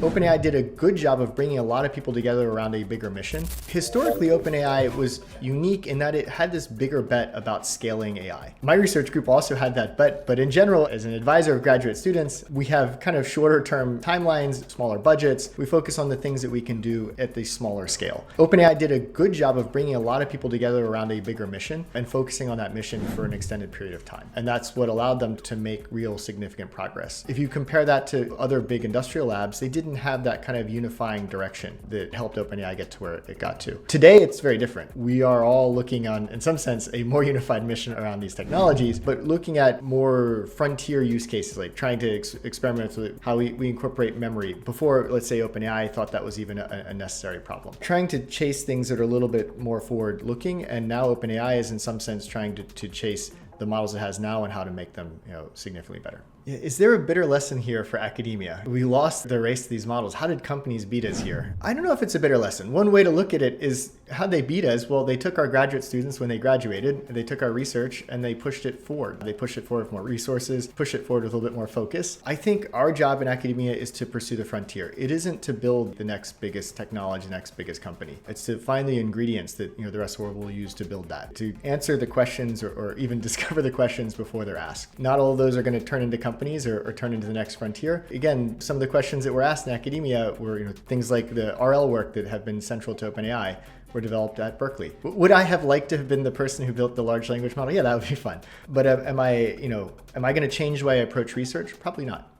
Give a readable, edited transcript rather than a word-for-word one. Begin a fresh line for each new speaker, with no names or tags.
OpenAI did a good job of bringing a lot of people together around a bigger mission. Historically, OpenAI was unique in that it had this bigger bet about scaling AI. My research group also had that bet, but in general, as an advisor of graduate students, we have kind of shorter term timelines, smaller budgets. We focus on the things that we can do at the smaller scale. OpenAI did a good job of bringing a lot of people together around a bigger mission and focusing on that mission for an extended period of time. And that's what allowed them to make real significant progress. If you compare that to other big industrial labs, they didn't have that kind of unifying direction that helped OpenAI get to where it got to. Today, it's very different. We are all looking on, in some sense, a more unified mission around these technologies, but looking at more frontier use cases, like trying to experiment with how we incorporate memory. Before, let's say, OpenAI thought that was even a necessary problem. Trying to chase things that are a little bit more forward-looking, and now OpenAI is in some sense trying to chase the models it has now and how to make them, significantly better. Is there a bitter lesson here for academia? We lost the race to these models. How did companies beat us here? I don't know if it's a bitter lesson. One way to look at it is how they beat us. Well, they took our graduate students when they graduated, and they took our research and they pushed it forward. They pushed it forward with more resources, pushed it forward with a little bit more focus. I think our job in academia is to pursue the frontier. It isn't to build the next biggest technology, the next biggest company. It's to find the ingredients that the rest of the world will use to build that, to answer the questions or even discover the questions before they're asked. Not all of those are going to turn into companies or turn into the next frontier. Again, some of the questions that were asked in academia were things like the RL work that have been central to OpenAI were developed at Berkeley. Would I have liked to have been the person who built the large language model? Yeah, that would be fun. But am I going to change the way I approach research? Probably not.